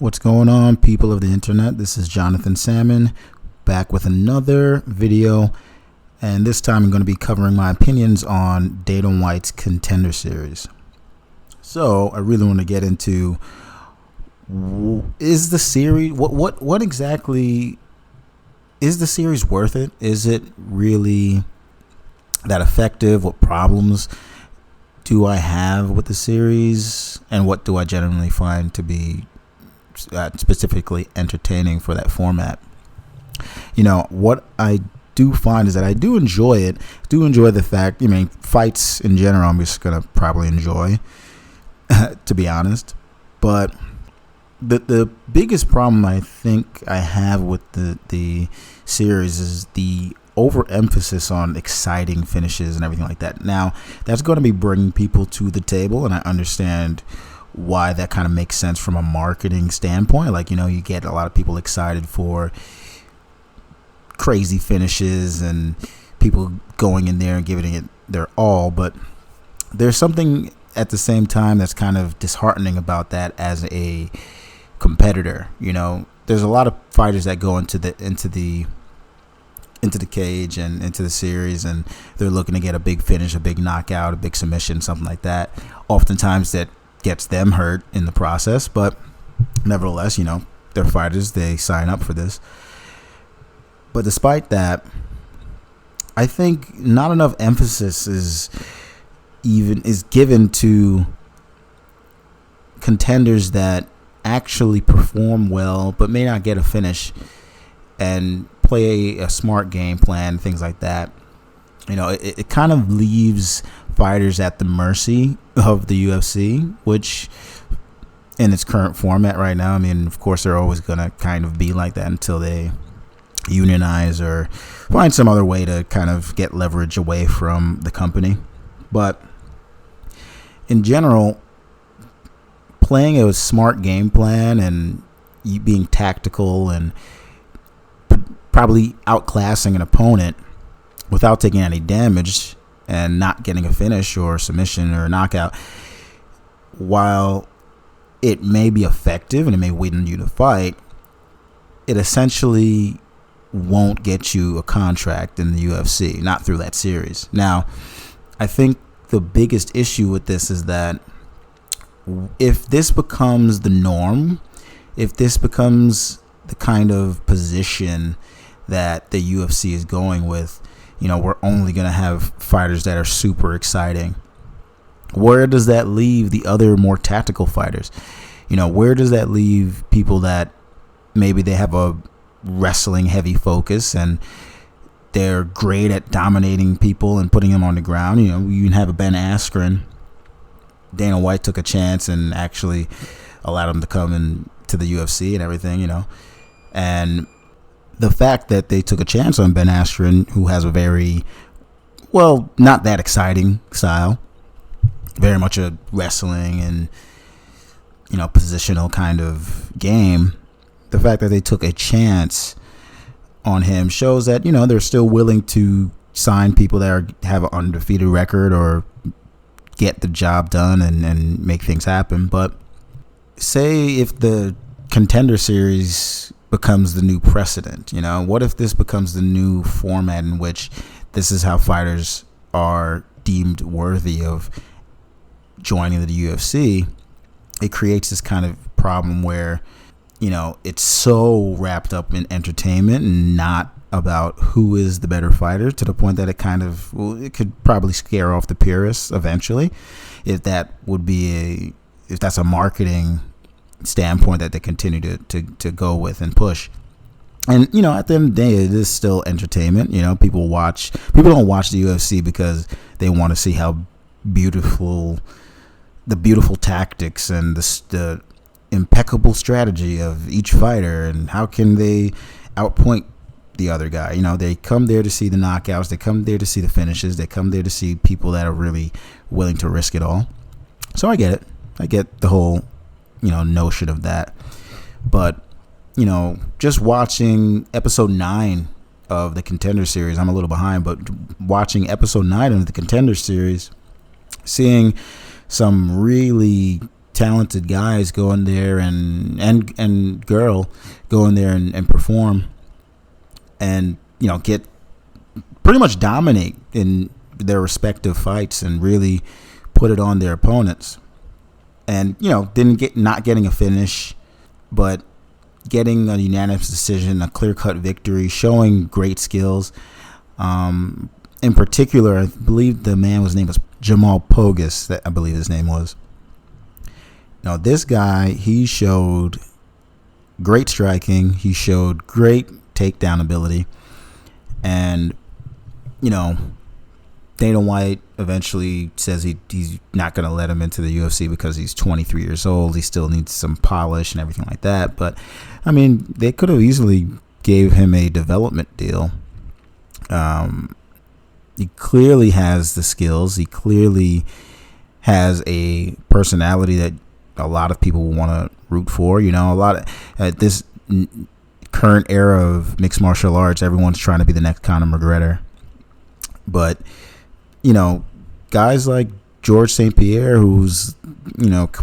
What's going on, people of the internet? This is Jonathan Salmon back with another video, and this time I'm going to be covering my opinions on Dana White's Contender Series. So I really want to get into, is the series, what exactly is the series worth it? Is it really that effective? What problems do I have with the series, and what do I generally find to be specifically entertaining for that format? You know, what I do find is that I do enjoy it. Do enjoy the fact, fights in general I'm just gonna probably enjoy, to be honest. But the biggest problem I think I have with the series is the overemphasis on exciting finishes and everything like that. Now, that's going to be bringing people to the table, and I understand why that kind of makes sense from a marketing standpoint. Like, you get a lot of people excited for crazy finishes and people going in there and giving it their all. But there's something at the same time that's kind of disheartening about that as a competitor. There's a lot of fighters that go into the cage and into the series, and they're looking to get a big finish, a big knockout, a big submission, something like that. Oftentimes that gets them hurt in the process, but nevertheless, they're fighters, they sign up for this. But despite that, I think not enough emphasis is given to contenders that actually perform well but may not get a finish and play a smart game plan, things like that. It kind of leaves fighters at the mercy of the UFC, which in its current format right now, of course they're always going to kind of be like that until they unionize or find some other way to kind of get leverage away from the company. But in general, playing a smart game plan and being tactical and probably outclassing an opponent without taking any damage and not getting a finish or submission or knockout, while it may be effective and it may win you the fight, it essentially won't get you a contract in the UFC, not through that series. Now, I think the biggest issue with this is that if this becomes the norm, if this becomes the kind of position that the UFC is going with, we're only going to have fighters that are super exciting. Where does that leave the other more tactical fighters? Where does that leave people that maybe they have a wrestling heavy focus and they're great at dominating people and putting them on the ground? You can have a Ben Askren. Dana White took a chance and actually allowed him to come into the UFC and everything, and the fact that they took a chance on Ben Askren, who has a very, not that exciting style, very much a wrestling and, positional kind of game. The fact that they took a chance on him shows that, they're still willing to sign people that have an undefeated record or get the job done and make things happen. But say if the Contender Series becomes the new precedent, what if this becomes the new format in which this is how fighters are deemed worthy of joining the UFC? It creates this kind of problem where, it's so wrapped up in entertainment and not about who is the better fighter, to the point that it could probably scare off the purists eventually, if that's a marketing standpoint that they continue to go with and push. And at the end of the day, it is still entertainment. People don't watch the UFC because they want to see how beautiful tactics and the impeccable strategy of each fighter, and how can they outpoint the other guy. They come there to see the knockouts, they come there to see the finishes, they come there to see people that are really willing to risk it all. So I get it. I get the whole notion of that. But just watching episode 9 of the Contender Series, I'm a little behind, but watching episode 9 of the Contender Series, seeing some really talented guys go in there and girl go in there and perform and, get pretty much dominate in their respective fights and really put it on their opponents. And, not getting a finish, but getting a unanimous decision, a clear-cut victory, showing great skills. In particular, I believe the man's name was Jamal Pogus, that I believe his name was. Now, this guy, he showed great striking. He showed great takedown ability. And, Dana White eventually says he's not going to let him into the UFC because he's 23 years old. He still needs some polish and everything like that. But, they could have easily gave him a development deal. He clearly has the skills. He clearly has a personality that a lot of people want to root for. A lot of at this current era of mixed martial arts, everyone's trying to be the next Conor McGregor. But, guys like George St Pierre, who's,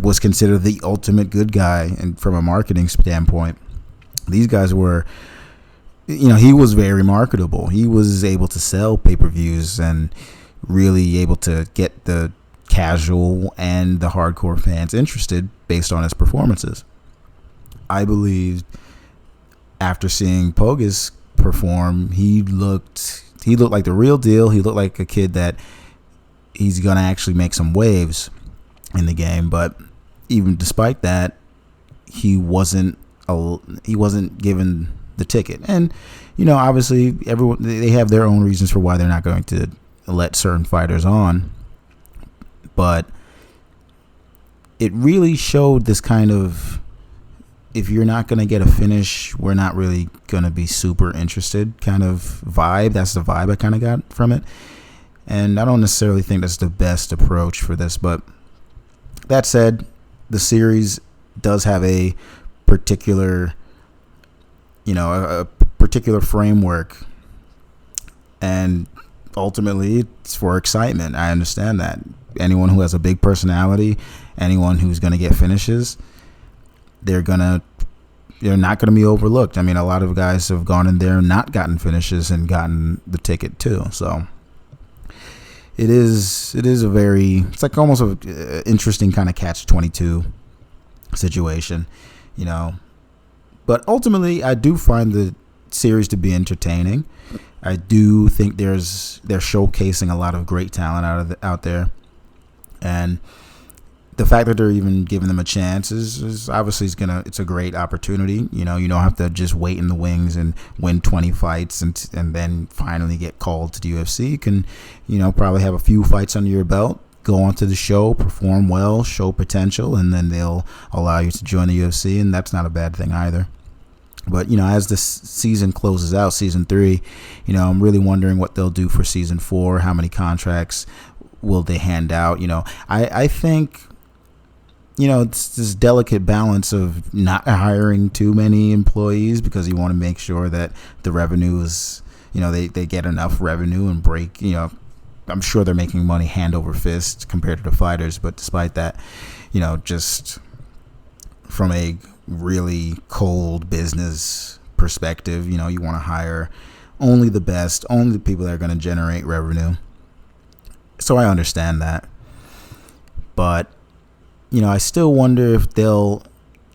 was considered the ultimate good guy, and from a marketing standpoint, these guys were, he was very marketable. He was able to sell pay-per-views and really able to get the casual and the hardcore fans interested based on his performances. I believe after seeing Pogus perform, he looked like the real deal. He looked like a kid that he's going to actually make some waves in the game. But even despite that, he wasn't given the ticket. And, obviously everyone, they have their own reasons for why they're not going to let certain fighters on. But it really showed this kind of, if you're not going to get a finish, we're not really going to be super interested kind of vibe. That's the vibe I kind of got from it. And I don't necessarily think that's the best approach for this. But that said, the series does have a particular, a particular framework. And ultimately, it's for excitement. I understand that. Anyone who has a big personality, anyone who's going to get finishes, they're not going to be overlooked. A lot of guys have gone in there and not gotten finishes and gotten the ticket too. So it is it's like almost an interesting kind of catch-22 situation, But ultimately, I do find the series to be entertaining. I do think they're showcasing a lot of great talent out there, and the fact that they're even giving them a chance is obviously it's a great opportunity. You don't have to just wait in the wings and win 20 fights and then finally get called to the UFC. You can, probably have a few fights under your belt, go onto the show, perform well, show potential, and then they'll allow you to join the UFC, and that's not a bad thing either. But, as this season closes out, season 3, I'm really wondering what they'll do for season 4. How many contracts will they hand out? I think, it's this delicate balance of not hiring too many employees because you want to make sure that the revenue is, they get enough revenue and break, I'm sure they're making money hand over fist compared to the fighters. But despite that, just from a really cold business perspective, you want to hire only the best, only the people that are going to generate revenue. So I understand that. But, I still wonder if they'll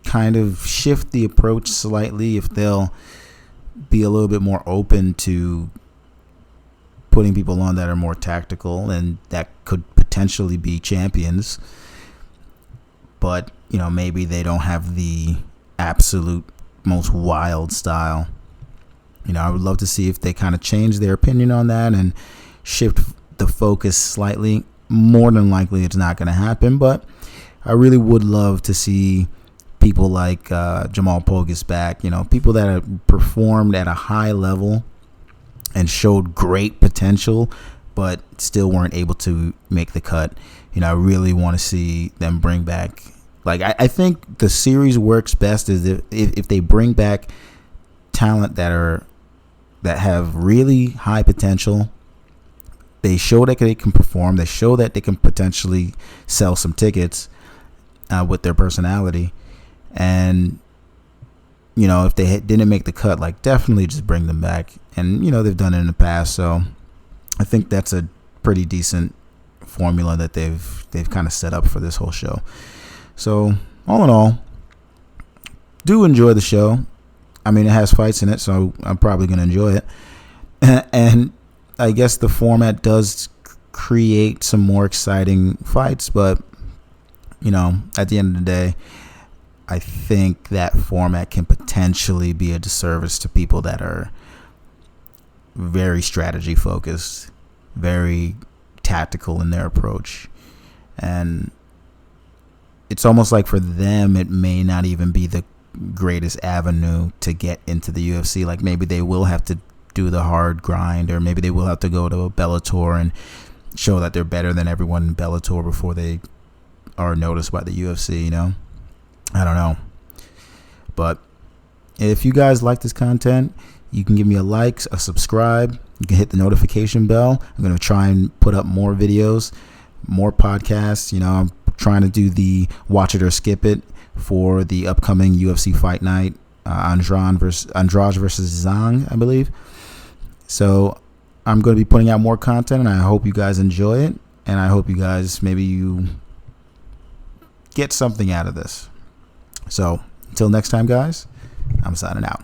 kind of shift the approach slightly, if they'll be a little bit more open to putting people on that are more tactical and that could potentially be champions. But, maybe they don't have the absolute most wild style. I would love to see if they kind of change their opinion on that and shift the focus slightly. More than likely, it's not going to happen, but I really would love to see people like Jamal Pogus back, people that have performed at a high level and showed great potential, but still weren't able to make the cut. I really want to see them bring back, I think the series works best is if they bring back talent that have really high potential. They show that they can perform. They show that they can potentially sell some tickets. with their personality. And if they didn't make the cut, like, definitely just bring them back. And they've done it in the past, so I think that's a pretty decent formula that they've kind of set up for this whole show. So all in all, do enjoy the show. I mean, it has fights in it, so I'm probably going to enjoy it. And I guess the format does create some more exciting fights, but at the end of the day, I think that format can potentially be a disservice to people that are very strategy focused, very tactical in their approach. And it's almost like for them, it may not even be the greatest avenue to get into the UFC. Like, maybe they will have to do the hard grind, or maybe they will have to go to a Bellator and show that they're better than everyone in Bellator before they are noticed by the UFC, I don't know. But if you guys like this content, you can give me a like, a subscribe. You can hit the notification bell. I'm going to try and put up more videos, more podcasts. I'm trying to do the watch it or skip it for the upcoming UFC fight night, Andrade versus Zhang, I believe. So I'm going to be putting out more content, and I hope you guys enjoy it. And I hope you guys, maybe you get something out of this. So until next time, guys, I'm signing out.